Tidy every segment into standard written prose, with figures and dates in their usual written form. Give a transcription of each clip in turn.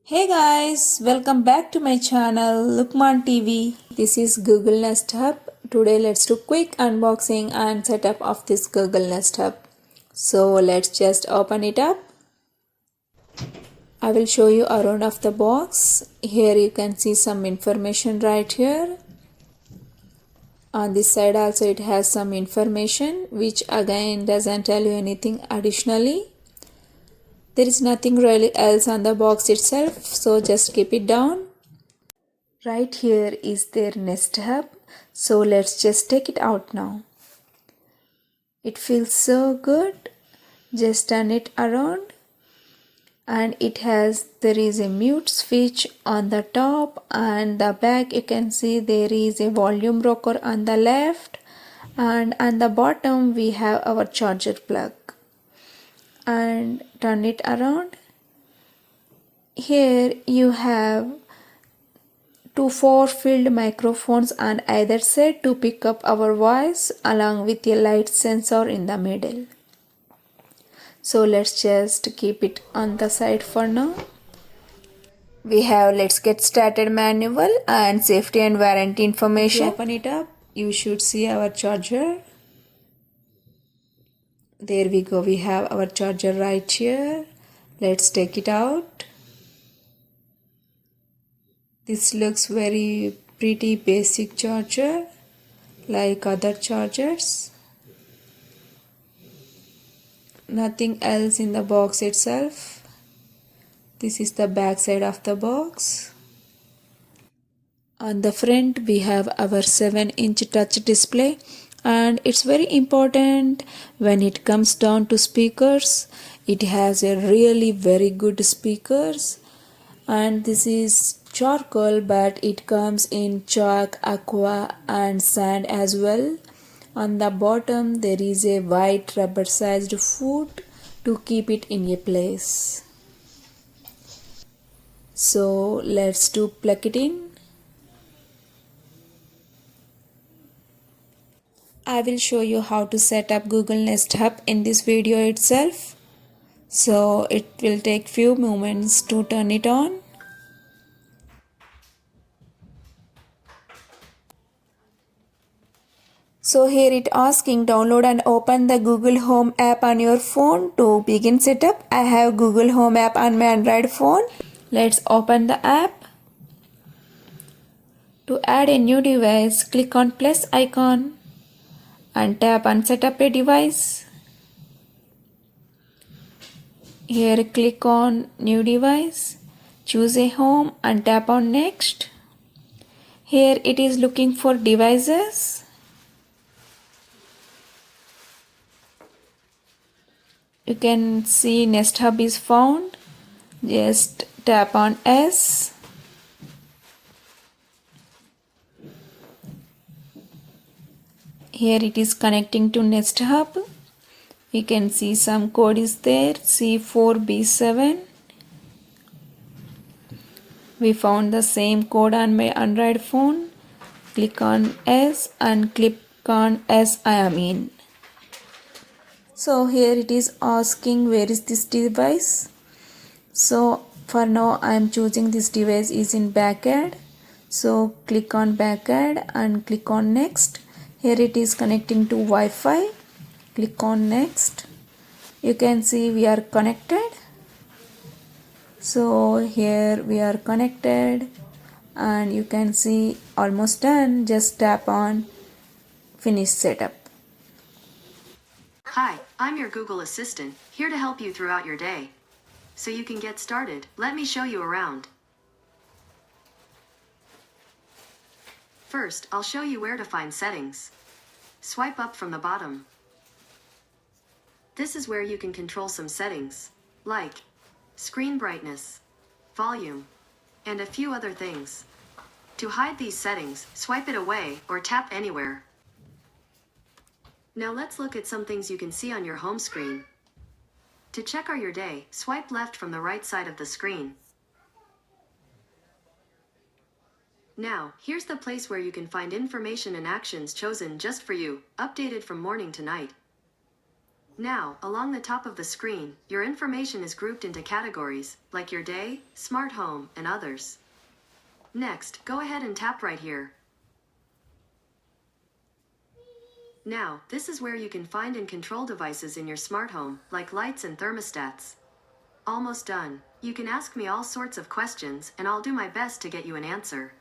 Hey guys, welcome back to my channel Luqmaan TV. This is Google Nest Hub. Today let's do quick unboxing and setup of this Google Nest Hub. So let's just open it up. I will show you around of the box. Here you can see some information right here. On this side also it has some information which again doesn't tell you anything additionally. There is nothing really else on the box itself, so just keep it down. Right here is their Nest Hub, so let's just take it out now. It feels so good. Just turn it around and there is a mute switch on the top, and the back you can see there is a volume rocker on the left, and on the bottom we have our charger plug. And turn it around. Here you have two 4-filled microphones on either side to pick up our voice, along with a light sensor in the middle. So let's just keep it on the side for now. We have let's get started manual and safety and warranty information. Open it up, you should see our charger. There we go, we have our charger right here. Let's take it out. This looks very pretty basic charger like other chargers. Nothing else in the box itself. This is the back side of the box. On the front we have our 7-inch touch display, and it's very important when it comes down to speakers. It has a really very good speakers, and this is charcoal, but it comes in chalk, aqua and sand as well. On the bottom there is a white rubber sized foot to keep it in a place. So let's plug it in. I will show you how to set up Google Nest Hub in this video itself. So it will take few moments to turn it on. So here it asking download and open the Google Home app on your phone to begin setup. I have Google Home app on my Android phone. Let's open the app. To add a new device, click on plus icon and tap on set up a device. Here click on new device, choose a home and tap on next. Here it is looking for devices. You can see Nest Hub is found. Just tap on S. Here it is connecting to Nest Hub. You can see some code is there, C4B7. We found the same code on my Android phone. Click on S and click on S I am in. So here it is asking where is this device. So for now I am choosing this device is in backend. So click on backend and click on next. Here it is connecting to Wi-Fi. Click on next. You can see we are connected. So here we are connected and you can see almost done. Just tap on finish setup. Hi, I'm your Google Assistant, here to help you throughout your day. So you can get started, let me show you around. First, I'll show you where to find settings. Swipe up from the bottom. This is where you can control some settings, like screen brightness, volume, and a few other things. To hide these settings, swipe it away or tap anywhere. Now let's look at some things you can see on your home screen. To check your day, swipe left from the right side of the screen. Now, here's the place where you can find information and actions chosen just for you, updated from morning to night. Now, along the top of the screen, your information is grouped into categories, like your day, smart home, and others. Next, go ahead and tap right here. Now, this is where you can find and control devices in your smart home, like lights and thermostats. Almost done. You can ask me all sorts of questions, and I'll do my best to get you an answer.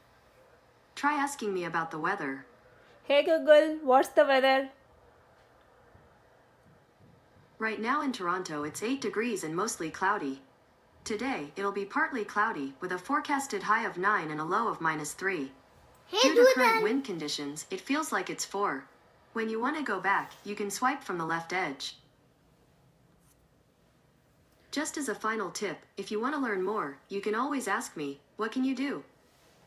Try asking me about the weather. Hey Google, what's the weather? Right now in Toronto, it's 8 degrees and mostly cloudy. Today, it'll be partly cloudy, with a forecasted high of 9 and a low of -3. Due to current wind conditions, it feels like it's 4. When you want to go back, you can swipe from the left edge. Just as a final tip, if you want to learn more, you can always ask me, what can you do?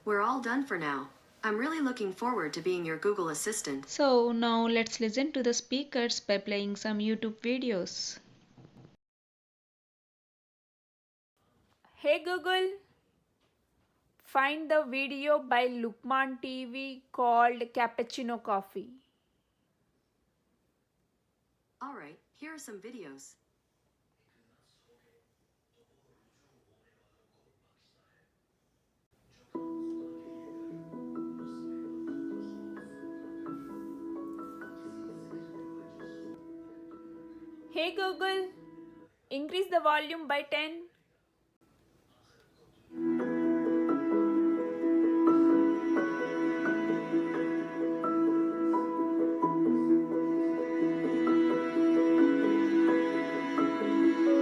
We're all done for now. I'm really looking forward to being your Google Assistant. So now let's listen to the speakers by playing some YouTube videos. Hey Google, find the video by Luqmaan TV called Cappuccino Coffee. Alright, here are some videos. Hey Google, increase the volume by 10.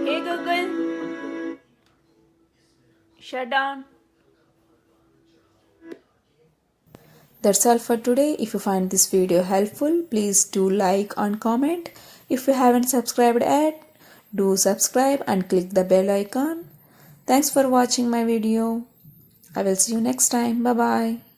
Hey Google, shut down. That's all for today. If you find this video helpful, please do like and comment. If you haven't subscribed yet, do subscribe and click the bell icon. Thanks for watching my video. I will see you next time. Bye bye.